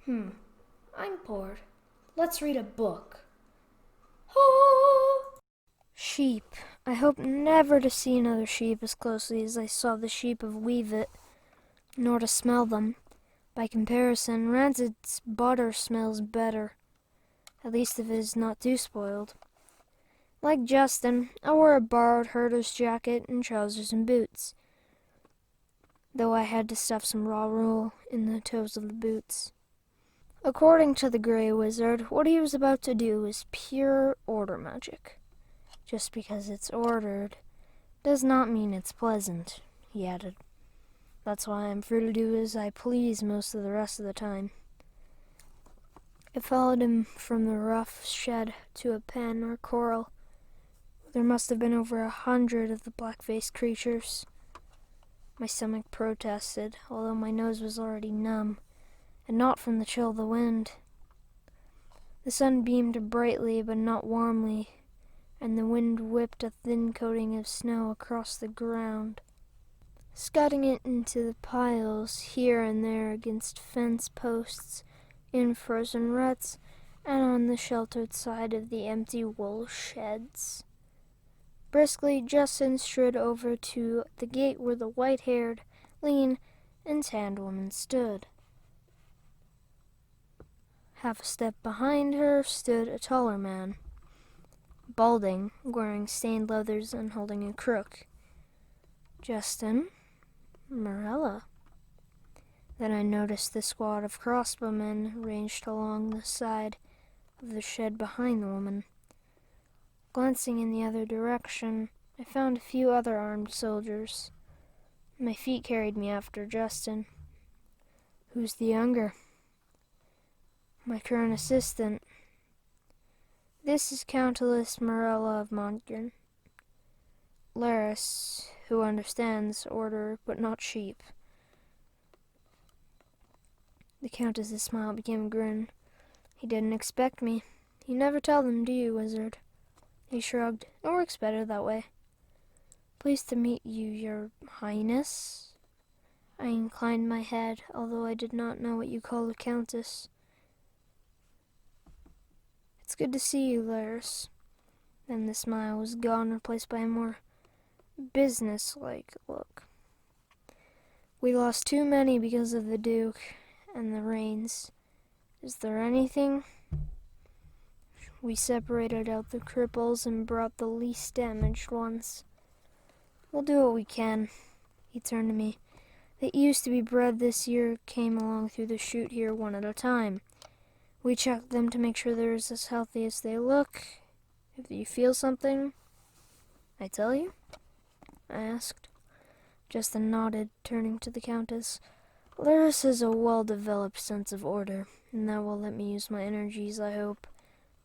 I'm bored. Let's read a book. Oh! Sheep. I hope never to see another sheep as closely as I saw the sheep of Weavit, nor to smell them. By comparison, Rancid's butter smells better, at least if it is not too spoiled. Like Justin, I wore a borrowed herder's jacket and trousers and boots, though I had to stuff some raw wool in the toes of the boots. According to the Grey Wizard, what he was about to do was pure order magic. Just because it's ordered does not mean it's pleasant, he added. That's why I'm free to do as I please most of the rest of the time. I followed him from the rough shed to a pen or corral. There must have been over 100 of the black-faced creatures. My stomach protested, although my nose was already numb, and not from the chill of the wind. The sun beamed brightly but not warmly, and the wind whipped a thin coating of snow across the ground, scudding it into the piles here and there against fence posts, in frozen ruts, and on the sheltered side of the empty wool sheds. Briskly, Justin strode over to the gate where the white-haired, lean, and tanned woman stood. Half a step behind her stood a taller man, balding, wearing stained leathers and holding a crook. Justin, Morella. Then I noticed the squad of crossbowmen ranged along the side of the shed behind the woman. Glancing in the other direction, I found a few other armed soldiers. My feet carried me after Justin. Who's the younger? My current assistant. This is Countess Morella of Montgren. Laris, who understands order but not sheep. The Countess's smile became a grin. He didn't expect me. You never tell them, do you, wizard? He shrugged. It works better that way. Pleased to meet you, your highness. I inclined my head, although I did not know what you call a countess. It's good to see you, Laris. Then the smile was gone, replaced by a more business-like look. We lost too many because of the Duke and the rains. Is there anything? We separated out the cripples and brought the least damaged ones. We'll do what we can. He turned to me. That used to be bred this year came along through the chute here one at a time. We checked them to make sure they're as healthy as they look. If you feel something, I tell you? I asked. Justin nodded, turning to the Countess. Laris has a well-developed sense of order, and that will let me use my energies, I hope,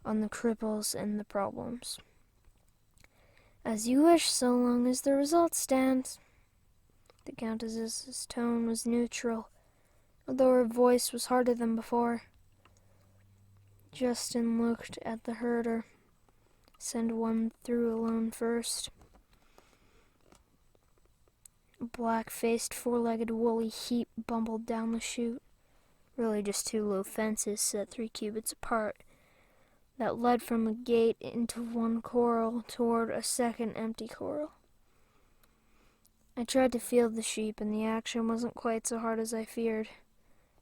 on the cripples and the problems. As you wish, so long as the results stand. The Countess's tone was neutral, although her voice was harder than before. Justin looked at the herder. Send one through alone first. A black-faced, four-legged, woolly heap bumbled down the chute, really just two low fences set 3 cubits apart, that led from a gate into one corral toward a second empty corral. I tried to field the sheep, and the action wasn't quite so hard as I feared,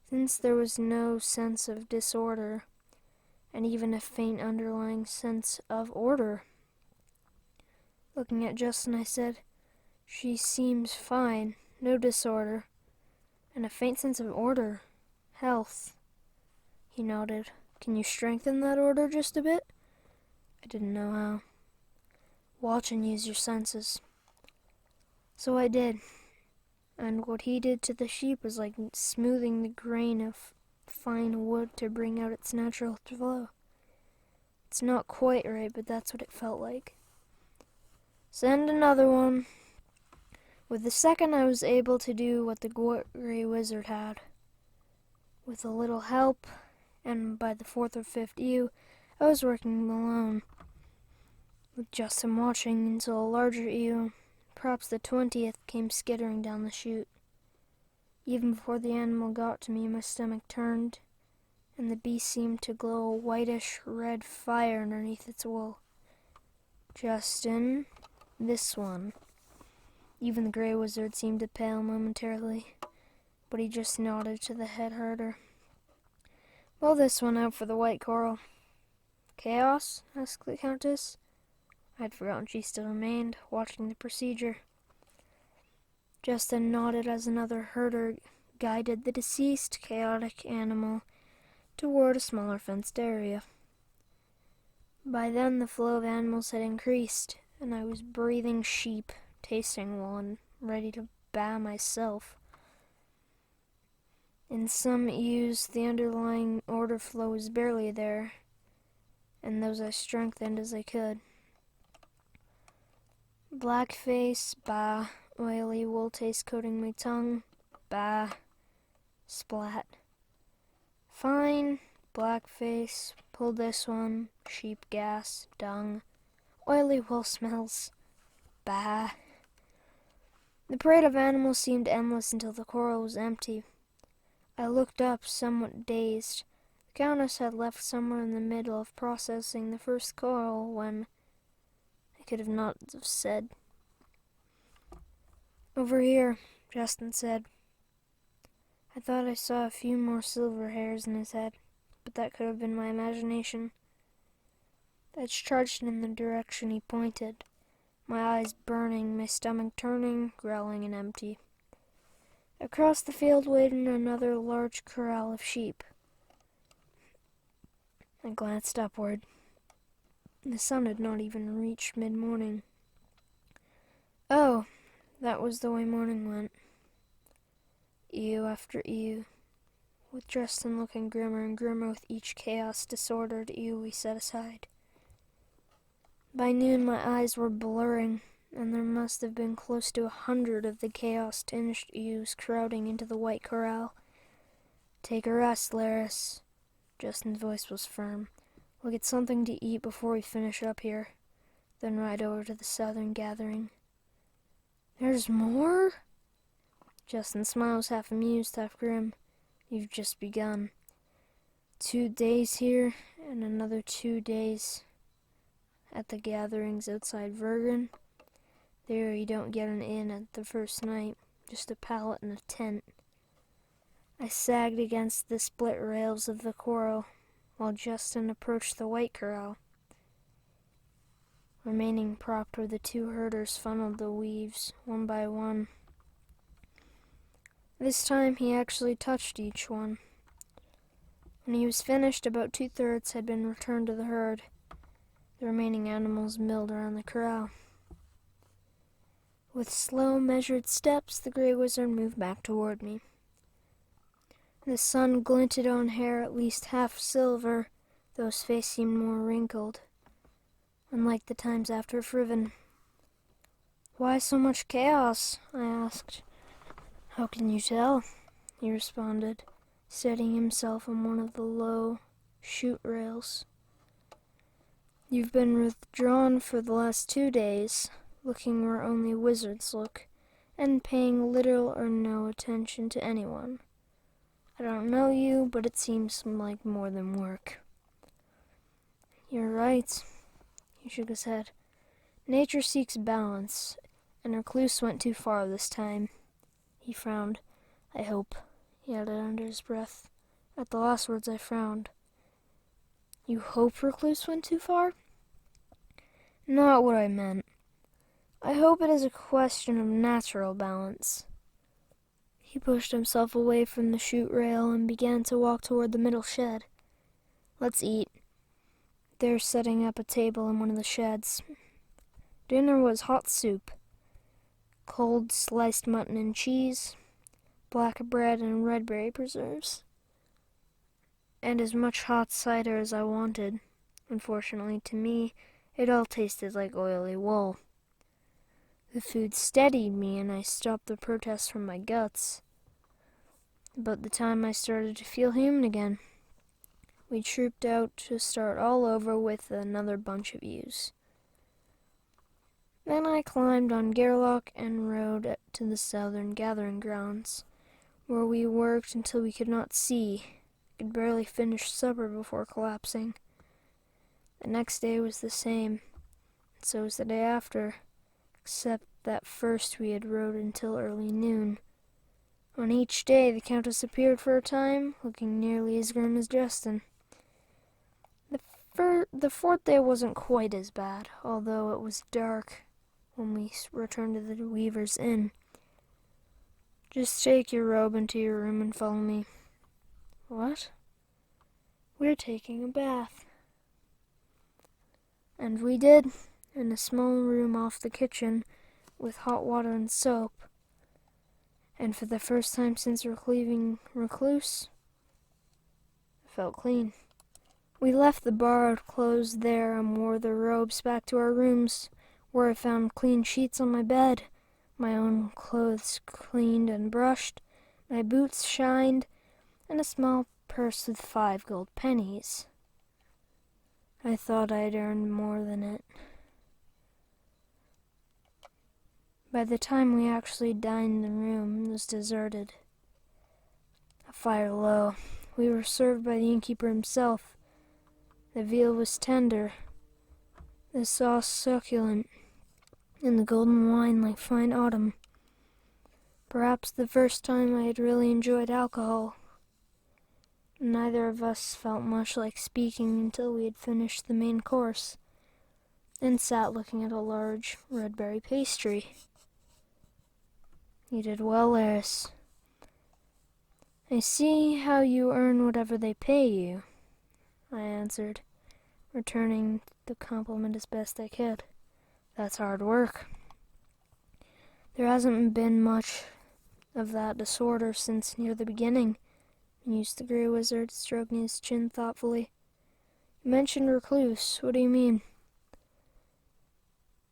since there was no sense of disorder, and even a faint underlying sense of order. Looking at Justin, I said, She seems fine, no disorder, and a faint sense of order, health. He nodded. Can you strengthen that order just a bit? I didn't know how. Watch and use your senses. So I did, and what he did to the sheep was like smoothing the grain of fine wood to bring out its natural flow. It's not quite right, but that's what it felt like. Send another one. With the second, I was able to do what the Grey Wizard had. With a little help, and by the 4th or 5th ewe, I was working alone, with Justin watching until a larger ewe, perhaps the 20th, came skittering down the chute. Even before the animal got to me, my stomach turned, and the beast seemed to glow a whitish-red fire underneath its wool. "Justin, this one." Even the Grey Wizard seemed to pale momentarily, but he just nodded to the head herder. "Well, this one out for the white coral." "Chaos?" asked the Countess. I had forgotten she still remained, watching the procedure. Justin nodded as another herder guided the deceased chaotic animal toward a smaller fenced area. By then the flow of animals had increased, and I was breathing sheep, tasting one, ready to baa myself. In some ewes, the underlying order flow was barely there, and those I strengthened as I could. Blackface, baa. Oily wool taste coating my tongue, baa. Splat. Fine, blackface, pull this one, sheep gas, dung. Oily wool smells, baa. The parade of animals seemed endless until the coral was empty. I looked up, somewhat dazed. The Countess had left somewhere in the middle of processing the first coral when I could have not have said. "Over here," Justin said. I thought I saw a few more silver hairs in his head, but that could have been my imagination. I charged in the direction he pointed, my eyes burning, my stomach turning, growling and empty. Across the field waited another large corral of sheep. I glanced upward. The sun had not even reached mid-morning. Oh, that was the way morning went. Ewe after ewe, with Justin looking grimmer and grimmer with each chaos-disordered ewe we set aside. By noon my eyes were blurring, and there must have been close to 100 of the chaos-tinged ewes crowding into the white corral. "Take a rest, Laris." Justin's voice was firm. "We'll get something to eat before we finish up here, then ride over to the southern gathering." "There's more?" Justin's smile was half amused, half grim. "You've just begun. 2 days here, and another 2 days at the gatherings outside Vergen. There you don't get an inn at the first night, just a pallet and a tent." I sagged against the split rails of the coral, while Justin approached the white corral. Remaining propped where the 2 herders funneled the weaves, one by one. This time he actually touched each one. When he was finished, about 2/3 had been returned to the herd. The remaining animals milled around the corral. With slow, measured steps, the Grey Wizard moved back toward me. The sun glinted on hair at least half silver, though his face seemed more wrinkled, unlike the times after Friven. "Why so much chaos?" I asked. "How can you tell?" he responded, setting himself on one of the low chute rails. "You've been withdrawn for the last 2 days, looking where only wizards look, and paying little or no attention to anyone. I don't know you, but it seems like more than work." "You're right." He shook his head. "Nature seeks balance, and Recluce went too far this time." He frowned. "I hope," he added under his breath. At the last words I frowned. "You hope Recluce went too far?" "Not what I meant. I hope it is a question of natural balance." He pushed himself away from the chute rail and began to walk toward the middle shed. "Let's eat." They're setting up a table in one of the sheds. Dinner was hot soup, cold sliced mutton and cheese, black bread and red berry preserves, and as much hot cider as I wanted. Unfortunately to me, it all tasted like oily wool. The food steadied me, and I stopped the protests from my guts. About the time I started to feel human again, we trooped out to start all over with another bunch of ewes. Then I climbed on Gerlach and rode to the southern gathering grounds, where we worked until we could not see, could barely finish supper before collapsing. The next day was the same, and so was the day after, except that first we had rowed until early noon. On each day the Countess appeared for a time, looking nearly as grim as Justin. The fourth day wasn't quite as bad, although it was dark when we returned to the Weaver's Inn. Just take your robe into your room and follow me. What? We're taking a bath. And we did, in a small room off the kitchen, with hot water and soap. And for the first time since leaving Recluce, I felt clean. We left the borrowed clothes there and wore the robes back to our rooms, where I found clean sheets on my bed, my own clothes cleaned and brushed, my boots shined, and a small purse with 5 gold pennies. I thought I'd earned more than it. By the time we actually dined, the room was deserted. A fire low. We were served by the innkeeper himself. The veal was tender, the sauce succulent, and the golden wine like fine autumn. Perhaps the first time I had really enjoyed alcohol. Neither of us felt much like speaking until we had finished the main course, and sat looking at a large red berry pastry. You did well, Eris. I see how you earn whatever they pay you, I answered, returning the compliment as best I could. That's hard work. There hasn't been much of that disorder since near the beginning, mused the Grey Wizard, stroking his chin thoughtfully. You mentioned Recluce. What do you mean?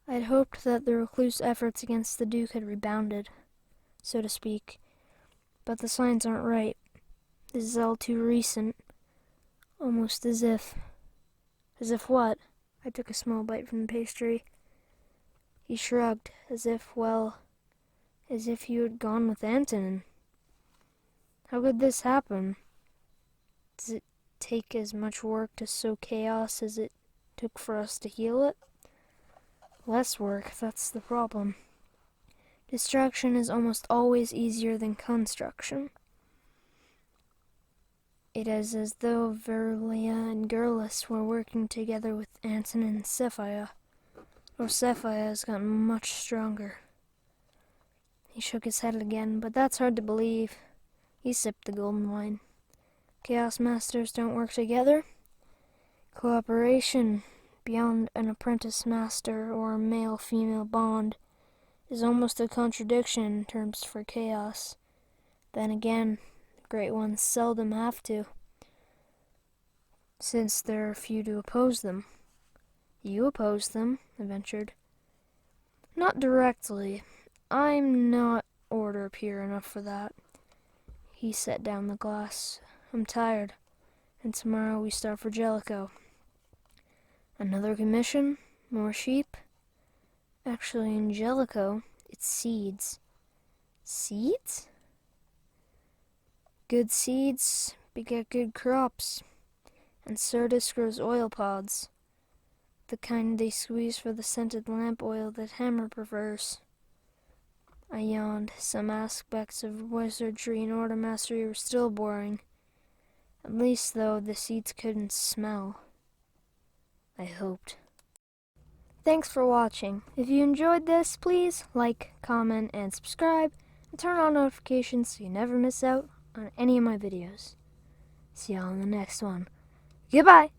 I'd hoped that the Recluce efforts against the Duke had rebounded, so to speak, but the signs aren't right. This is all too recent, almost as if... As if what? I took a small bite from the pastry. He shrugged, as if you had gone with Antonin. How could this happen? Does it take as much work to sow chaos as it took for us to heal it? Less work, that's the problem. Destruction is almost always easier than construction. It is as though Verulia and Gerlis were working together with Antonin and Cephia, or Cephia has gotten much stronger. He shook his head again, but that's hard to believe. He sipped the golden wine. Chaos Masters don't work together? Cooperation, beyond an apprentice-master or a male-female bond, is almost a contradiction in terms for chaos. Then again, the Great Ones seldom have to, since there are few to oppose them. You oppose them, I ventured. Not directly. I'm not order pure enough for that. He set down the glass. I'm tired, and tomorrow we start for Jellicoe. Another commission? More sheep? Actually, in Jellicoe, it's seeds. Seeds? Good seeds beget good crops, and Surdis grows oil pods, the kind they squeeze for the scented lamp oil that Hammer prefers. I yawned. Some aspects of wizardry and order mastery were still boring. At least, though, the seeds couldn't smell. I hoped. Thanks for watching. If you enjoyed this, please like, comment, and subscribe, and turn on notifications so you never miss out on any of my videos. See y'all in the next one. Goodbye!